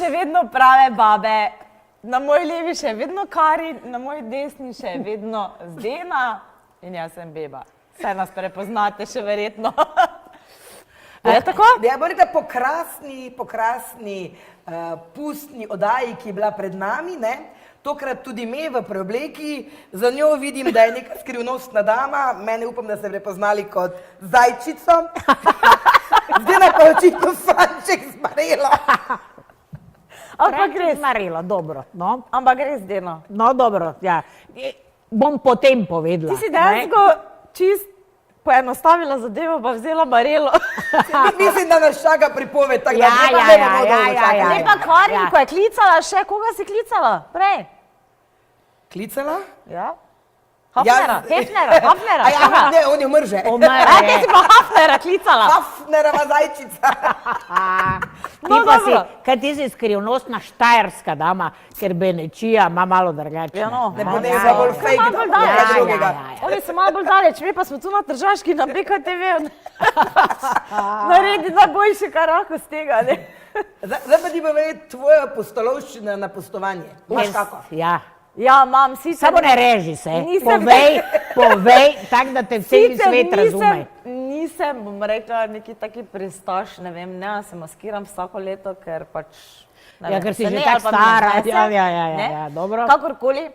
še vedno prave babe. Na moji levi še je vedno Kari, na moji desni še je vedno Zdena in jaz sem Beba. Saj nas prepoznate še verjetno. Je tako? Ja, bom rekla, po krasni pustni oddaji, ki je bila pred nami, ne? Tokrat tudi me v preobleki, za njo vidim, da je neka skrivnostna dama, mene upam, da ste prepoznali kot zajčico. Zdaj pa očitno Franček z Marelo. Ampak res Marelo, dobro. No. Ampak res Zdeno. No, dobro, ja. Bom potem povedala. Ti si dejansko čist poenostavila zadevo, pa vzela Marelo. Mislim, da nas čaka pripoved, tako da Ja. Ne pa Karin, ko je klicala še, koga si klicala? Prej. Klicala? Ja. Hafnera, Hafnera. Ja, ne, on je mrže. Kaj si pa Hafnera klicala? Hafnerova zajčica. Kaj ti si skrivnostna štajerska dama, ker Benečija ima malo drugače. Ja, no. Ne bo ne za bolj fake, Malo bolj da daleč. drugega. Oni so malo bolj daleč, mi pa smo tu na Tržaški, na BKTV. Naredi najboljši karak z tega, ne? Zdaj pa ti pa vedeti tvoja postolovščina na postovanje. Imaš kako? Ja. Ja, imam sicer... Samo ne reži se, Nisem- povej, tak da te celi svet razume. Nisem, bom rekla, neki taki pristaš, ne vem, ne, se maskiram vsako leto, ker pač... Ja, ker si že tako stara. Ja, dobro. Kakorkoli.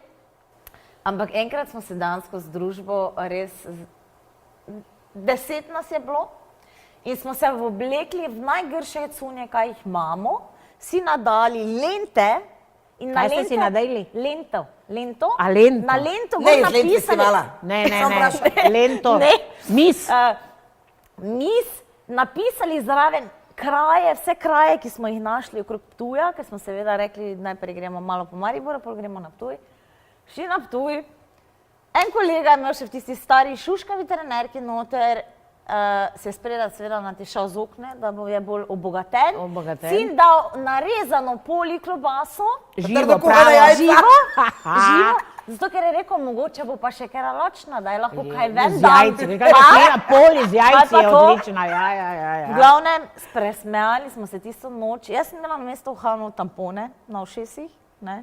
Ampak enkrat smo se dansko z družbo res... 10 nas je bilo in smo se oblekli v najgrše cunje, kaj jih imamo, si nadali lente. Kaj ste si nadejali? Lento. A lento? Na lento Ne gor iz Lent napisali. festivala. Ne, lento. Ne. Mis. Mis napisali zraven kraje, vse kraje, ki smo jih našli okrog Ptuja, ker smo seveda rekli, najprej gremo malo po Mariboru, potem gremo na Ptuj. Šli na Ptuj. En kolega je imel še v tisti stari šuškavi trenerki noter, se je spredaj seveda natišal z okne, da bo je bolj obogaten. Sin dal narezano poli klobaso. Živo, kuhana jajca. Živo. Zato, ker je rekel, mogoče bo pa še kera ločna, da je lahko kaj ven Z jajci, poli z jajci je odlična. V glavnem, presmejali smo se tisto noč. Jaz sem imela na mesto uhavno tampone na ušesih, ne,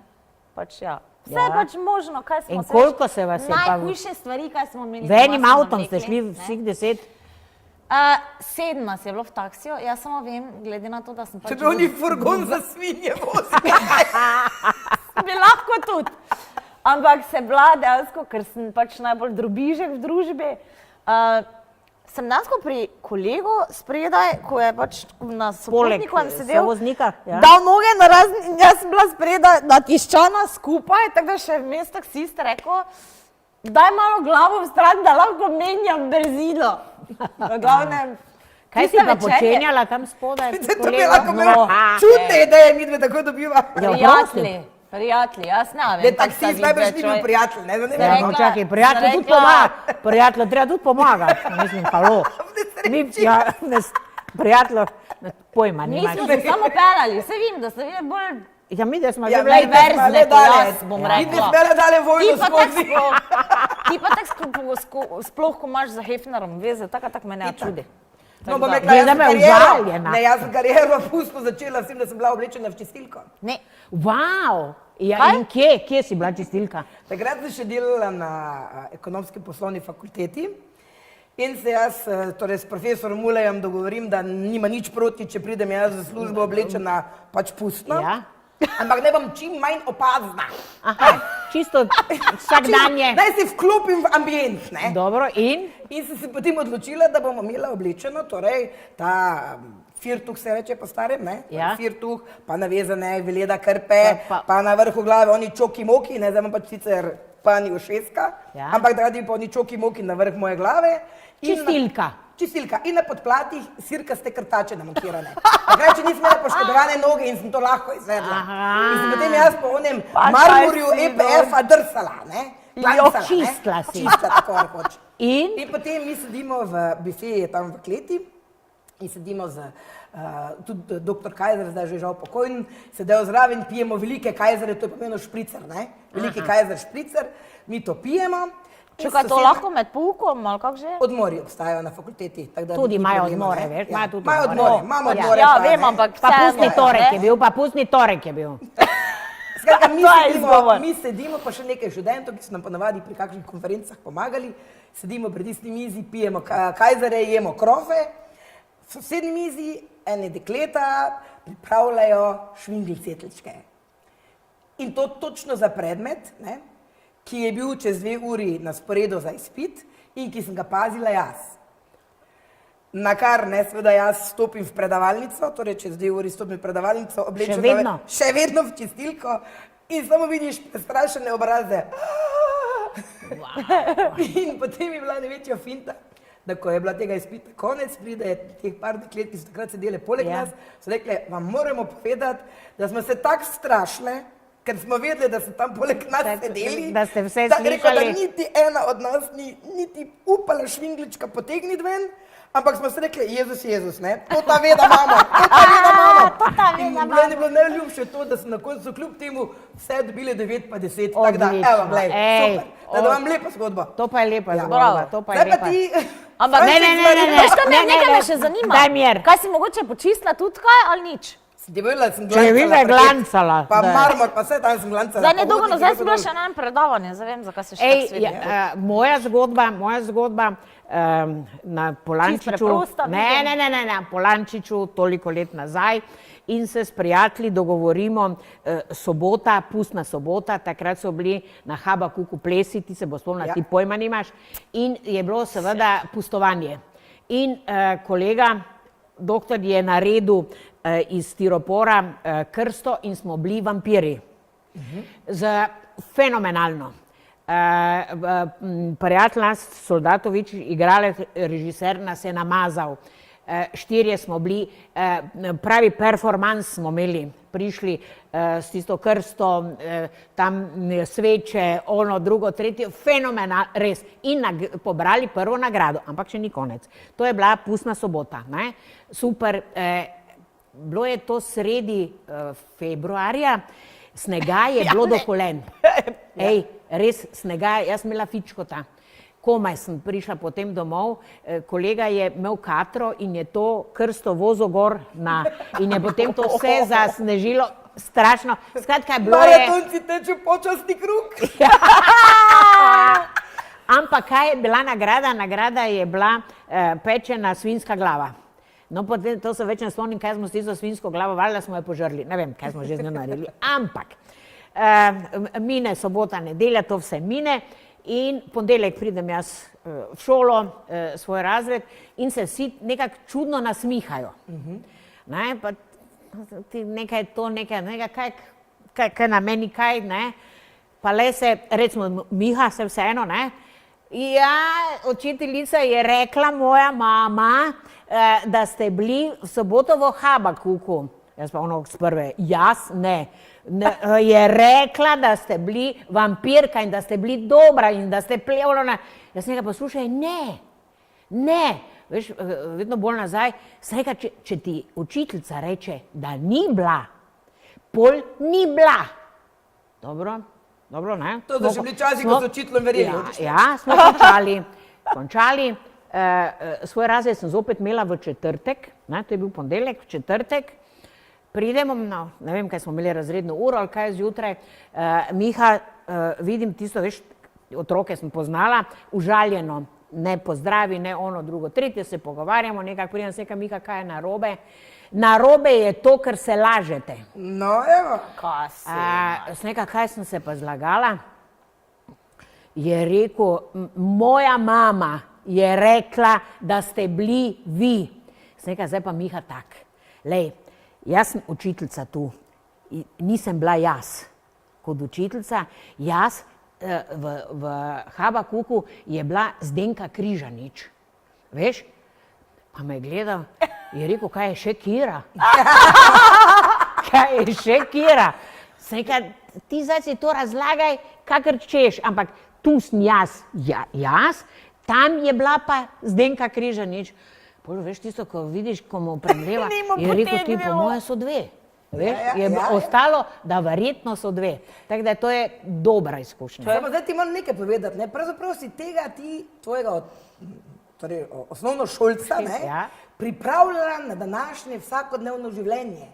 pač ja. Vse je pač možno, kaj smo In koliko se vas je pa... Najhujše stvari, kaj smo imeli. Z enim avtom ste šli vseh 10? 7 nas je bilo v taksiju, jaz samo vem, glede na to, da sem pač... Če bi oni furgon za svinje vozili. Bi lahko tudi. Ampak se bila dejansko, ker sem pač najbolj drobižek v družbi, sem dejansko pri kolegu spredaj, ko je pač na sopotniku sedel, sovoznika, ja. dal noge na razni, in jaz sem bila spredaj natiščana skupaj, tako da še vmes taksist rekel, daj malo glavo v stran, da lahko menjam brzino. V glavnem, Kaj si pa počenjala tam spodaj? To bi lahko imel čudne ideje, midve tako dobiva. Prijatelji, jaz ne vem. Ne, taksist najbrž ni bil prijatelj, ne? No, čakaj, prijatelj tudi pomaga. Prijatelj treba tudi pomagati. Mislim, halo. Prijatelj, pojma Mi nimaš. smo se samo pelali, se vidim, da ste vi bolj Ja, mi da smo že Ja, bili verzne, ko jaz bom Mi rekla. bi smela dale vojno skozi. Ti pa tako sploh, ko imaš za Hefnerom veze, tako me ne čudi. No, bom rekla, Zdaj me užaljena. jaz sem kariero pustno začela s tem, da sem bila oblečena v čistilko. Ne, Wow! Ja, Kaj? in kje si bila čistilka? Takrat sem še delala na ekonomski poslovni fakulteti in se jaz torej s profesorom Mulejem dogovorim, da nima nič proti, če pridem jaz za službo oblečena pač pustno. Ja. Ampak naj bom čim manj opazna. Aha, čisto vsak dan je. Naj se vklopim v ambient, ne? Dobro, in? In sem se potem odločila, da bom imela oblečeno, torej ta firtuh se reče po starem, ne? Ja. Firtuh, pa navezane veleda krpe, pa na vrhu glave oni čoki-moki, ne, zdaj imam pač sicer pani ušeska, Ja. ampak da radim pa oni čoki-moki na vrh moje glave. In Čistilka. Čistilka. In na podplatih sirkaste krtače namontirane. Takrat, če nisem imela poškodovane noge in sem to lahko izvedla. In sem potem jaz po onem marmorju EPF-a drsala, ne? Glancala, ne? čistila si. Čistila, tako rekoč. In? In potem mi sedimo v bifeji tam v kleti in sedimo z, tudi doktor Kajzer, zdaj že žal pokojen, sedel zraven, pijemo velike Kajzere, to je pomenilo špricer, ne? Veliki Kajzer špricer, mi to pijemo Čakaj, to lahko med poukom, ali kako že? Odmori obstajajo na fakulteti. Tako da Tudi ni imajo problema, odmore, ne. veš, Ja. imajo tudi Imajo odmore. odmore, imamo odmore. Ja, pa, vem, ne. ampak Pa pustni vseeno, torek ne? je bil, pa pustni torek je bil. Skratka, To je izgovor. mi sedimo, pa še nekaj študentov, ki so nam ponavadi pri kakšnih konferencah pomagali, sedimo pred isti mizi, pijemo kajzere, jemo krofe, v sosednji mizi ene dekleta pripravljajo švingli cvetličke. In to točno za predmet, ne, ki je bil čez 2 uri na sporedu za izpit in ki sem ga pazila jaz. Na kar ne, seveda jaz stopim v predavalnico, torej čez 2 uri stopim v predavalnico, oblečem vedno? še vedno v čistilko in samo vidiš prestrašene obraze. In potem je bila največja finta, da ko je bila tega izpita konec, pride teh par deklet, ki so takrat sedele poleg Ja. nas, so rekle, vam moramo povedati, da smo se tako strašile, ker smo vedeli, da so tam poleg nas sedeli, da ste vse da, rekel, da slišali. niti ena od nas ni niti upala švinglička potegniti ven, ampak smo se rekli, Jezus, ne, to ta ve, da imamo, to ta ve, da imamo. To ta ve, da In imamo. meni je bilo najljubše to, da so na koncu kljub temu vse dobili 9 pa 10, tako da, Odlično. evo, glej, Ej, super, da vam lepa zgodba. To pa je lepa Ja. zgodba, Bravo. to pa je Zdaj pa lepa. ti, Ampak Ne, ne, ne, ne, ne. Veš, kaj me Ne, nekaj ne, me še zanima? daj mir. Kaj si mogoče počistila tudi kaj ali nič? sem ti povedala, sem Če je videla, je parket, glancala, Pa da je. marmor, pa vse tam sem glancala. Zdaj pa nedolgo hodniki nazaj gor sem bila dol. še na enem predavanju, zdaj vem, zakaj se še Ej, tako sveti. moja zgodba na Polančiču, preprosta, vidim. ne, na Polančiču toliko let nazaj in se s prijatelji dogovorimo, sobota, pustna sobota, takrat so bili na Habakuku plesi, ti se bo spomnila, Ja. ti pojma nimaš, in je bilo seveda pustovanje. In kolega, doktor je naredil iz stiropora krsto in smo bili vampiri. Fenomenalno. Prijatelj nas, Soldatovič, igralec, režiser, nas je namazal. 4 smo bili, pravi performans smo imeli, prišli s tisto krsto, tam sveče, ono, drugo, tretje, fenomenalno, res. In pobrali prvo nagrado, ampak še ni konec. To je bila pustna sobota, ne? Super, bilo je to sredi februarja, snega je bilo do kolen. Ej, res snega, jaz sem imela fičkota. Komaj sem prišla potem domov, kolega je imel katro in je to krsto vozil gor in je potem to vse zasnežilo, strašno. Skratka, bilo je... Maratonci tečejo počasni krug. Ampak kaj je bila nagrada? Nagrada je bila pečena svinjska glava. No, potem to se več ne spomnim, kaj smo s tisto svinjsko glavo, valjda smo jo požrli, ne vem, kaj smo že z njo naredili. Ampak mine sobota, nedelja, to vse mine in ponedeljek pridem jaz v šolo, svoj razred in se vsi nekako čudno nasmihajo. Ne, pa ti nekaj to, kaj na meni, kaj, ne, pa le se, recimo, miha se vseeno, ne. Ja, učiteljica je rekla, moja mama, da ste bili v soboto v Habakuku. Jaz pa ono s prve, jaz ne. Je rekla, da ste bili vampirka in da ste bili dobra in da ste plevali. Jaz nekaj poslušaj, ne. Veš, vedno bolj nazaj, sem rekla, če ti učiteljica reče, da ni bila, pol ni bila. Dobro, ne? To so še bili časi, ko so učiteljem verjeli. Ja, smo končali. Svoj razred sem zopet imela v četrtek, ne, to je bil ponedeljek, v četrtek. Pridemo, no, ne vem, kaj smo imeli razredno uro ali kaj zjutraj. Miha, vidim tisto, veš, otroke sem poznala, užaljeno, ne pozdravi, ne ono, drugo, tretje, se pogovarjamo, nekako pridem, seka, Miha, kaj je narobe? Narobe je to, ker se lažete. No, evo. Kaj si? Sneka, kaj sem se pa zlagala? Je rekel, moja mama je rekla, da ste bili vi. Sneka, zdaj pa Miha tak. Lej, jaz sem učiteljica tu, nisem bila jaz kot učiteljica, jaz v Habakuku je bila Zdenka Križanič, veš? Pa me je gledal, je rekel, kaj je še Kira? Kaj je še Kira? Sem rekla, ti zdaj si to razlagaj, kakor češ, ampak tu sem jaz, tam je bila pa Zdenka Križanič. Pol, veš tisto, ko vidiš, ko mu premleva, Ni mu je rekel, ti po potegnilo. moje so 2. Veš, Ja, je ostalo, da verjetno so dve. Tako da to je dobra izkušnja. Samo zdaj ti moram nekaj povedati, ne? Pravzaprav si tvojega torej, osnovnošolca, ne, Ja. pripravljala na današnje vsakodnevno življenje.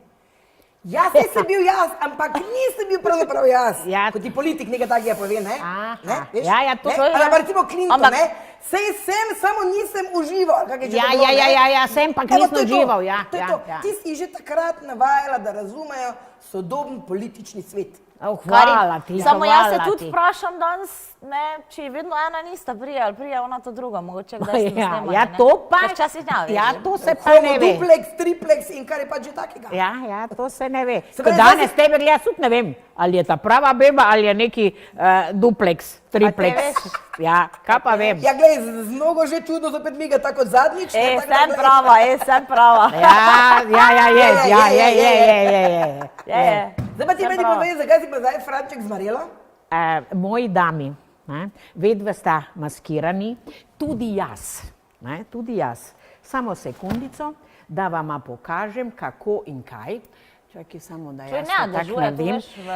Jaz nisem bil jaz, ampak nisem bil pravzaprav jaz. Ja. Kot ti politik nekaj takega pove, ne? Aha. Ne, veš? Ja, to ne? je, Ali pa recimo Clinton, Ampak- ne? Sej sem, samo nisem užival. ali kako je že Ja, to bilo, ne? ja, sem, pa Evo, nisem to je to, užival, ja, to je ja, to. ja. Ti si že takrat navajala, da razumejo sodoben politični svet. Oh, hvala ti, Samo jaz se hvala tudi ti. vprašam danes, ne, če je vedno ena nista prija, ali prija ona to druga, mogoče kdaj se ne Ja, snemanje, ja, ne. to pa, Ker včasih ne veš, ja, ne. to se pa ne ve. Duplex, triplex in kar je pač že takega. Ja, to se ne ve. Se Ko pravi, danes zdaj tebe gleda, tudi ne vem, ali je ta prava beba ali je neki duplex, triplex. veš? Ja, kaj pa vem. Ja, glej, z nogo že čudno zopet miga tako kot zadnjič. ne, tako da, Sem glej. prava, sem prava. Je. Zdaj pa ti Sem meni prava. povej, zakaj si pa zdaj Franček zmarela? Moji dami, ne, vedve sta maskirani, tudi jaz, ne, tudi jaz. Samo sekundico, da vama pokažem, kako in kaj. Čakaj samo, da To je jaz ne, to da tako žuje, to naredim. veš v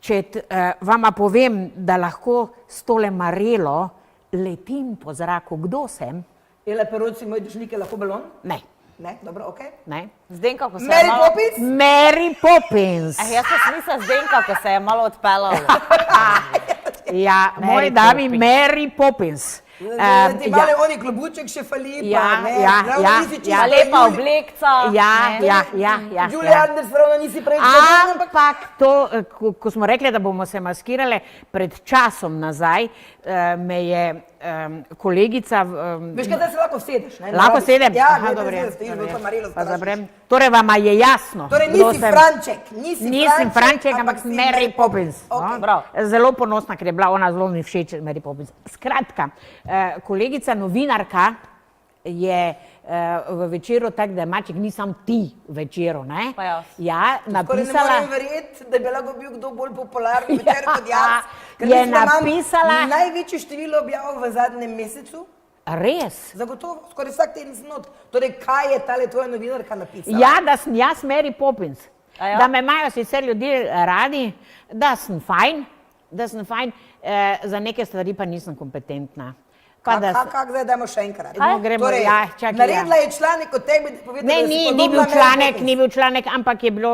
Če vama povem, da lahko s tole marelo letim po zraku, kdo sem? Ele peroci, moj dušnik je lahko balon? Ne, Ne, dobro, ok. ne. Zdenka, ko se Mary je malo... Poppins? Mary Poppins. Jaz sem smisla Zdenka, ko se je malo odpeljala. Ja, Mary moji dami, Poppins. Mary Poppins. Zdaj ti male oni klobuček še fali, Ja, pa ne, ja, ravno ja, nisi ja. čista Lepa Juli- oblekca. Ja, ne. ja. Julia Anders ravno nisi prej zgodila, ampak Ampak to, ko smo rekli, da bomo se maskirale, pred časom nazaj me je kolegica... veš kaj, zdaj se lahko sedeš, ne? Lahko sedem? Ja, Aha, ne, dobro, brez veze, stojiš, bo to Marilo pa strašiš. zaprem. Torej, vama je jasno. Torej kdo nisi sem. Franček, Nisem Franček, ampak si Mary Poppins. Ok. No? Bravo. Zelo ponosna, ker je bila ona zelo mi všeč, Mary Poppins. Skratka, kolegica novinarka je v Večeru tak, da Maček ni sam ti v Večeru, ne? Pa jaz. Ja, Skoraj ne napisala... morem verjeti, da bi lahko bil kdo bolj popularni večer kot jaz. Ker Je mislim, da imam napisala- največje število objav v zadnjem mesecu. Res? Zagotovo, skoraj vsak teden sem not. Torej, kaj je tale tvoja novinarka napisala? Ja, da sem jaz Mary Poppins. A ja? Da me imajo sicer ljudje radi, da sem fajn, za neke stvari pa nisem kompetentna. Pa da Kak zdaj dajmo še enkrat? No, gremo, Torej, ja, čakaj, naredila ja. je članek o tebi, da povedala, Ne, da si ni podobna bil Mary članek, Poppins. ni bil članek, ampak je bilo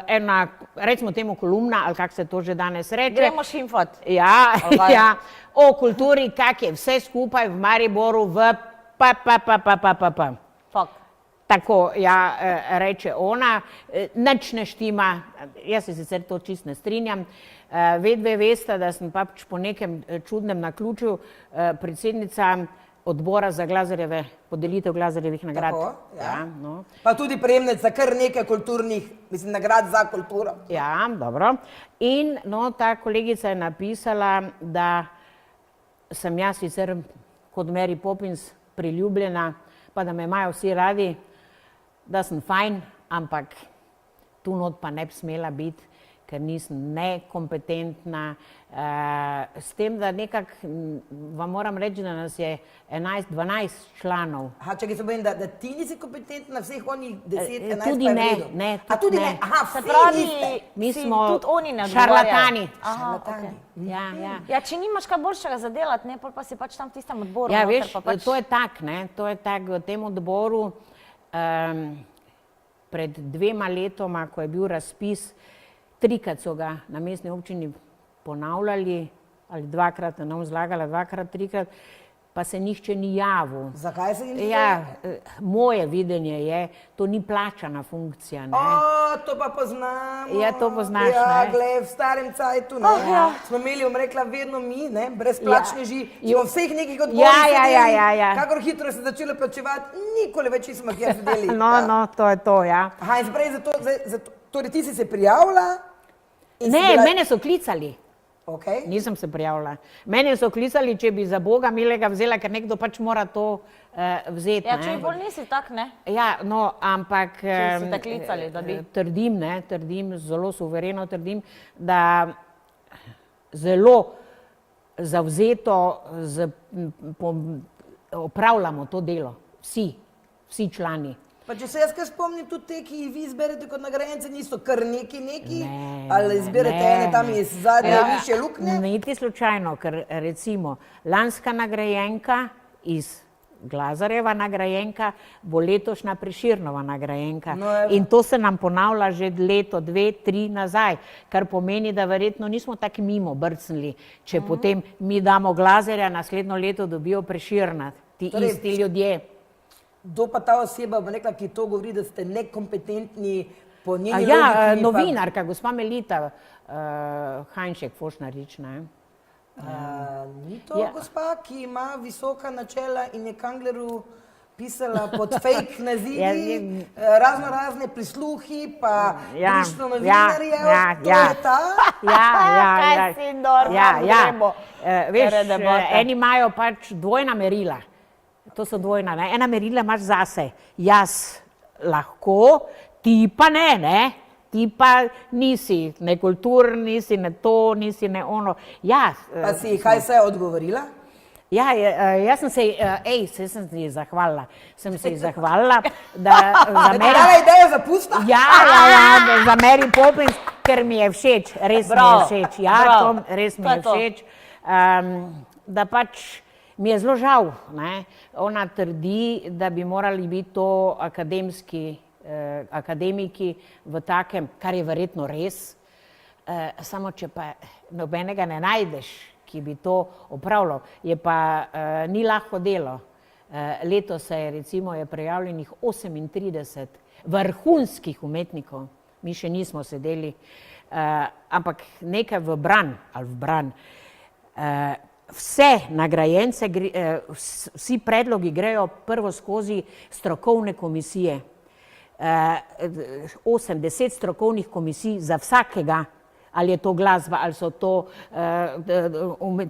ena, recimo temu kolumna, ali kako se to že danes reče. Gremo šimfat. Ja, Ali kaj? ja, o kulturi, kak je vse skupaj v Mariboru v pa. Fak. Tako, ja, reče ona, nič ne štima, jaz se sicer to čist ne strinjam. Vedve veste, da sem pač po nekem čudnem naključju predsednica odbora za Glazerjeve, podelitev Glazerjevih nagrad. Tako, ja. No. Pa tudi prejemnica kar nekaj kulturnih, mislim, nagrad za kulturo. Ja, dobro. In no, ta kolegica je napisala, da sem jaz sicer kot Mary Poppins priljubljena, pa da me imajo vsi radi, da sem fajn, ampak tu not pa ne bi smela biti, ker nisem nekompetentna. S tem, da nekako vam moram reči, da nas je 11-12 članov. Aha, čakaj, se bojim, da ti nisi kompetentna, vseh onih 10-11 Tudi pa je v ne, redu. ne, A tudi tudi ne, ne. aha, Se vsi pravi, niste. Mi si smo tudi oni ne odgovarjajo. šarlatani. Aha, Šarlatani. okej. Ja. Ja, če nimaš kaj boljšega za delati, ne, pol pa si pač tam v tistem odboru. Ja, noter, veš, pa pač... to je tak, ne, to je tak v tem odboru. Pred 2 letoma, ko je bil razpis, 3-krat so ga na mestni občini ponavljali, ali 2-krat, ne bom zlagala, 2-krat, 3-krat, pa se nihče ni javil. Zakaj se jim Ja, moje videnje je, to ni plačana funkcija, ne. O, to pa poznamo. Ja, to poznaš, Ja, ne. glej, v starem cajtu, ne. ja. Smo imeli, bom rekla, vedno mi, ne, brezplačneži. Ja. Smo vseh nekih odborih Ja, sedeli. ja. Kakor hitro se začelo plačevati, nikoli več nismo kjer sedeli. No, to je to, ja. Aha, in sprej torej ti si se prijavila? in si Ne, bila- mene so klicali. Okej. Nisem se prijavila. Mene so klicali, če bi za Boga milega vzela, ker nekdo pač mora to vzeti. Ja, ne. če bolj nisi tak, ne? Ja, no, ampak Če so te klicali, da bi- trdim, zelo suvereno trdim, da zelo zavzeto opravljamo to delo. Vsi člani. Pa če se jaz kaj spomnim, tudi te, ki vi izberete kot nagrajence, niso kar neki, Ne, ali izberete ene tam iz zadnje višje luknje? Niti slučajno, ker recimo lanska nagrajenka iz Glazarjeva nagrajenka bo letošnja Prešernova nagrajenka. No, evo. In to se nam ponavlja že leto, 2, 3 nazaj, kar pomeni, da verjetno nismo tako mimo brcnili, če potem mi damo Glazarja, naslednjo leto dobijo Prešerna, ti Torej, isti ljudje. Kdo pa ta oseba, bo rekla, ki to govori, da ste nekompetentni po njeni logiki? Ja, pa- novinarka, gospa Melita Hajnšek Fošnarič, ne? Ni to Ja. gospa, ki ima visoka načela in je Kanglerju pisala pod fake nazivi, razno razne prisluhi, pa društvo novinarjev, to je ta? Kaj si normal, gremo. Veš, Tere debate. eni imajo pač dvojna merila. To so dvojna, ne? Ena merila imaš zase. Jaz lahko, ti pa ne? Ti pa nisi ne kulturen, nisi ne to, nisi ne ono. Ja, Pa si kaj se je odgovorila? ja, jaz sem se, saj sem se ji zahvalila. Sem se ji zahvalila, da za Je mene... dala idejo za pusta? Ja, za Mary Poppins, ker mi je všeč, res mi je Bravo, všeč. Ja, bravo. Tom, res mi To je je to. všeč. Da pač mi je zelo žal, ne. Ona trdi, da bi morali biti to akademiki v takem, kar je verjetno res, samo če pa nobenega ne najdeš, ki bi to opravljal, je pa ni lahko delo. Letos se je recimo je prijavljenih 38 vrhunskih umetnikov, mi še nismo sedeli, ampak nekaj v bran. Vse nagrajence, vsi predlogi grejo prvo skozi strokovne komisije. 8-10 strokovnih komisij za vsakega, ali je to glasba, ali so to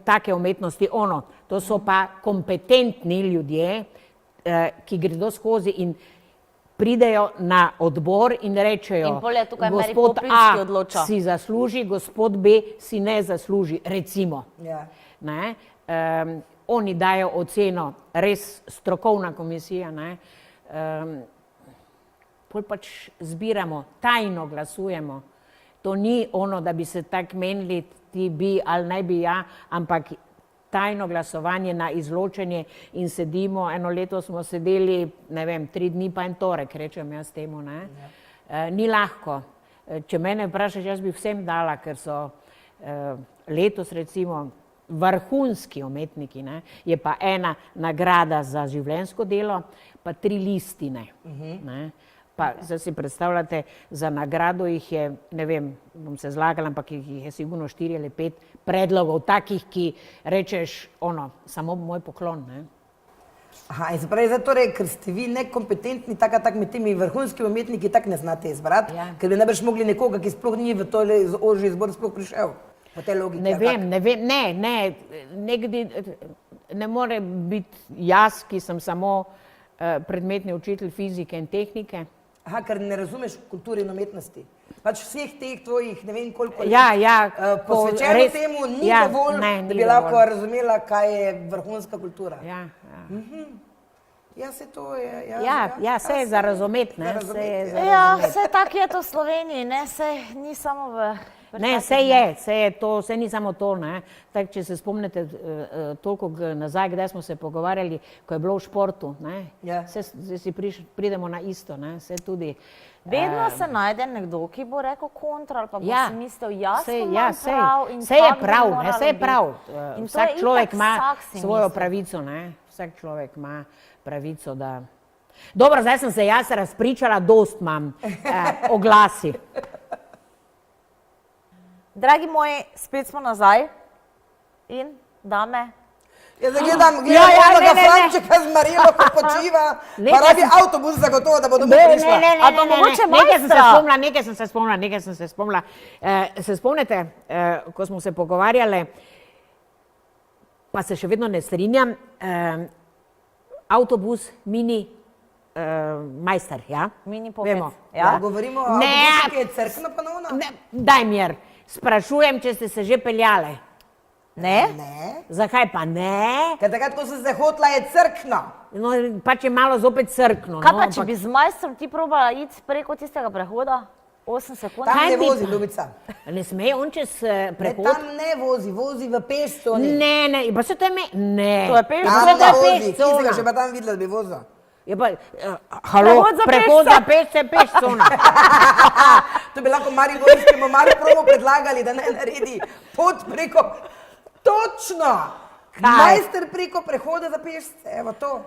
take umetnosti, ono. To so pa kompetentni ljudje, ki gredo skozi in pridejo na odbor in rečejo, In pol je tukaj Mary gospod Poppins, ki A odloča. si zasluži, gospod B si ne zasluži, recimo. Ja. Ne? Oni dajo oceno, res strokovna komisija, ne? Pol pač zbiramo, tajno glasujemo. To ni ono, da bi se tako menili, ti bi ali ne bi ja, ampak tajno glasovanje na izločenje in sedimo, eno leto smo sedeli, ne vem, 3 dni pa en torek, rečem jaz temu, ne. Ni lahko. Če mene vprašaš, jaz bi vsem dala, ker so letos recimo vrhunski umetniki, ne, je pa ena nagrada za življenjsko delo, pa 3 listine. Ne. Pa zdaj si predstavljate, za nagrado jih je, ne vem, bom se zlagala, ampak jih je sigurno 4 ali 5 predlogov, takih, ki rečeš, ono, samo moj poklon, ne. Aha, in se pravi, zdaj torej, ker ste vi nekompetentni, tak med temi vrhunskimi umetniki tak ne znate izbrati, Ja. ker bi najbrž mogli nekoga, ki sploh ni v tole ožji izbor sploh prišel. Po tej logiki. Ne ali vem, nekdy ne more biti jaz, ki sem samo predmetni učitelj fizike in tehnike. Aha, ker ne razumeš kulture in umetnosti. Pač vseh teh tvojih, ne vem koliko res, posvečeno temu, ni dovolj, ne, da ni bi lahko dovolj. razumela, kaj je vrhunska kultura. Ja, se to je... Saj je za razumeti, ne, saj je za Ja, razumeti. vse tako je to v Sloveniji, ne, sej ni samo v... Ne, saj je to, saj ni samo to, ne. Tak, če se spomnite toliko nazaj, kdaj smo se pogovarjali, ko je bilo v športu, ne. Ja. Zdaj si pridemo na isto, ne, saj tudi... Vedno se najde nekdo, ki bo rekel kontra, ali pa bo Ja. si mislil, jaz Sej, imam prav in sej je tako bi prav, ne, moralo sej je biti. prav. In to Vsak je človek itak ima vsak si svojo misli. pravico, ne. Vsak človek ima pravico, da... Dobro, zdaj sem se jaz razpričala, dost imam oglasi. Dragi moji, spet smo nazaj in dame. Ja, zdaj gledam ne, onega ne. Frančeka z Marilo, ko počiva, pa Nekaj rabi sem- avtobus zagotovo, da bo domov prišla. Ali pa mogoče Nekaj sem se spomnila. Se spomnite, ko smo se pogovarjali, pa se še vedno ne strinjam, avtobus mini majster, ja? Mini popec, Vemo. ja. Govorimo o Ne. avtobusu, ki je crkvena ponovna. Ne, daj mir, sprašujem, če ste se že peljali. Ne? Ne. Zakaj pa ne? Ker takrat, ko sem se hotla, je crkno. No, pač je malo zopet crkno. Kaj no, pa, če ampak- bi z majstrom ti probala iti preko tistega prehoda? 8 sekund? Tam Kaj ne bi vozi, pa? ljubica. Ne sme on čez Ne, prehod? tam ne vozi, vozi v pešconi. Ne, pa se to je ne. To je peš- Tam to ne je vozi, ki si pešcona. ga še pa tam videla, da bi vozil. Je pa, halo, Prehod za prehod pešce. za pešce, pešcona. To bi lahko mariborskemu Maripromu predlagali, da ne naredi pot preko. Točno! Kaj? Majster preko prehoda za pešce, evo to.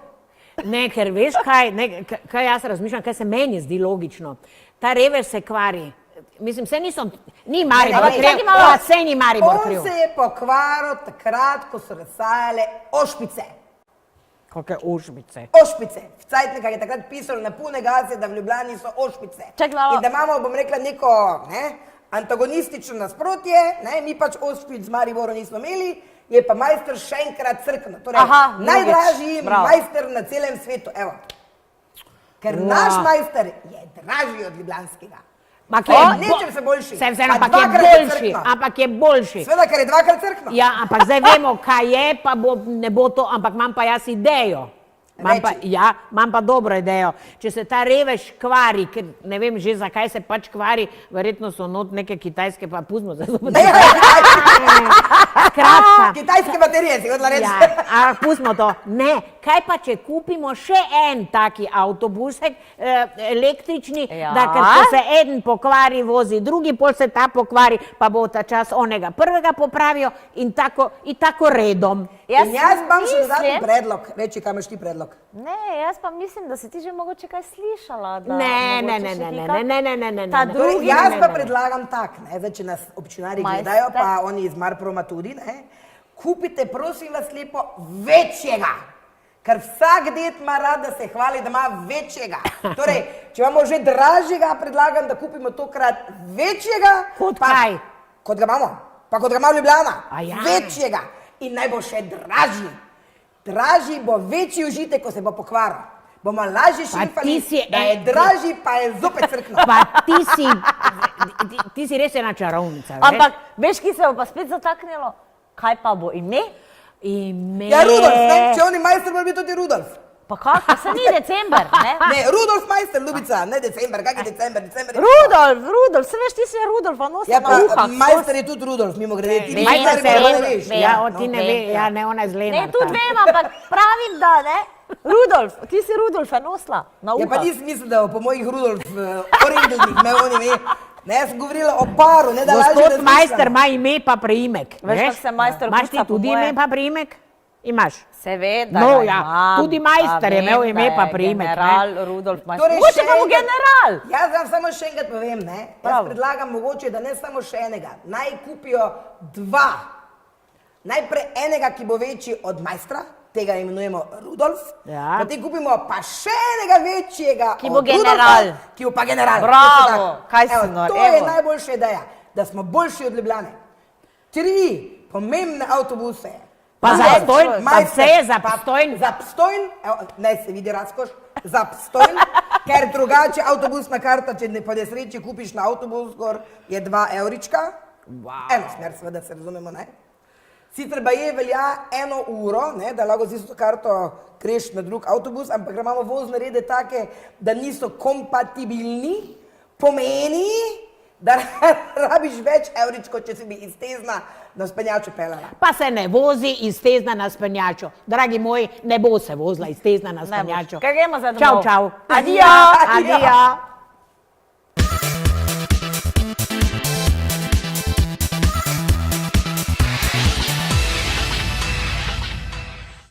Ne, ker veš kaj, kaj jaz razmišljam, kaj se meni zdi logično. Ta revež se kvari. Mislim, ni Maribor Ne, kriv, čakaj malo. sej ni Maribor On kriv. se je pokvaril takrat, ko so razsajale ošpice. Kakšne ušmice. Ošpice. V Cajtnikah je takrat pisalo na pune gaze, da v Ljubljani so ošpice. Čakaj malo. In da imamo, bom rekla, neko antagonistično nasprotje, mi pač ošpic z Mariborom nismo imeli, je pa majster še enkrat crkno. Torej, Aha, drugič. najdražji Bravo. majster na celem svetu. Evo. Ker Wow. naš majster je dražji od ljubljanskega. Ma nečem se boljši. Se vseeno, Pa ampak je dvakrat boljši, crkno. ampak je boljši. Sveda, ker je dvakrat crkno. Ja, ampak zdaj vemo, kaj je, pa ne bo to, ampak imam pa jaz idejo. Reči. Imam pa dobro idejo. Če se ta revež kvari, ker ne vem že zakaj se pač kvari, verjetno so not neke kitajske, pa pustimo zdaj zopet. Ne, Skratka. kitajske baterije si hodila reči. Ja, pustimo to. Ne, kaj pa, če kupimo še en taki avtobusek električni, Ja. da ker ko se eden pokvari, vozi drugi, pol se ta pokvari, pa bo ta čas onega prvega popravijo in tako redom. In jaz imam še dodatni mislim- predlog. Reči, kaj imaš ti predlog? Ne, jaz pa mislim, da si ti že mogoče kaj slišala. Da Ne, mogoče ne, še ne, ti ne, kak- ne, ne, ne, ne, Ta ne. Torej, drugi, jaz ne, pa ne, ne. predlagam tak, zdaj, če nas občinari Majster. gledajo, pa oni iz Marproma tudi, kupite, prosim vas lepo, večjega. Ker vsak ded ima rad, da se hvali, da ima večjega. Torej, če imamo že dražjega, predlagam, da kupimo tokrat večjega. Kot pa, kaj? Kot ga imamo. Pa kot ga ima Ljubljana. A ja. Večjega. In naj bo še dražji. Dražji bo večji užitek, ko se bo pokvaril. Bomo lažje Pa šimfali, ti si da je dražji, pa je zopet crkno. Pa ti si res ena čarovnica. veš? Ampak veš, ki se bo pa spet zataknilo? Kaj pa bo ime? Ime. Ja, Rudolf, ne? Če oni majster, mora biti tudi Rudolf. Pa kako? Se ni december, ne? Ne, Rudolf majster, ljubica, ne december, kak je december, december. je- Rudolf, se veš, ti si Rudolfa nosi Ja, na pa uhah. majster je tudi Rudolf, mimo grede. Ti Vem, majster vem, ne veš. vem. Ja, ti ne vem, ve, ja, ne, ona je zlena. Ne, tudi vem, ampak pravim, da ne. Rudolf, ti si Rudolfa nosila na Ja, pa uhah. nisem mislil, da bo po mojih Rudolf orengelnih me oni ve. Ne, jaz sem govorila o paru, ne da lažje Gospod razmišljam. majster ima ime pa priimek. Veš, kako se majster Imaš ti kuca, po tudi moje? ime pa priimek? Imaš. Seveda. No, ga ja, imam, tudi majster pa je imel vem, ime da pa je priimek, ne. General Rudolf majster. Torej, Mogoče še pa bo enkrat- general. Jaz vam samo še enkrat povem, ne? Jaz Prav. predlagam mogoče, da ne samo še enega, naj kupijo dva. Najprej enega, ki bo večji od majstra, tega imenujemo Rudolf. Ja. Potem kupimo pa še enega večjega, Ki bo od Rudolfa, general. ki bo pa general. Bravo, Točno tako. kaj si Evo, nor, to je evo. najboljša ideja, da smo boljši od Ljubljane. 3 pomembne avtobuse. Pa Majster, zastojn, pa majster, vse je pa zastojn. Zastojn, evo, naj se vidi razkoš, zastojn, ker drugače avtobusna karta, če ne po nesreči kupiš na avtobus, gor je 2 evrička. Wow. Eno smer, seveda se razumemo, ne? Sicer baje velja 1 uro, ne, da lahko z isto karto greš na drug avtobus, ampak ker imamo vozne rede take, da niso kompatibilni, pomeni, da rabiš več evričko, če si bi iz Tezna na spenjačo pelala. Pa se ne vozi iz Tezna na spenjačo. Dragi moji, ne bo se vozila iz Tezna na Ne boš. spenjačo. Kaj gremo zdaj Čau, domov? čau. Adijo. Adijo.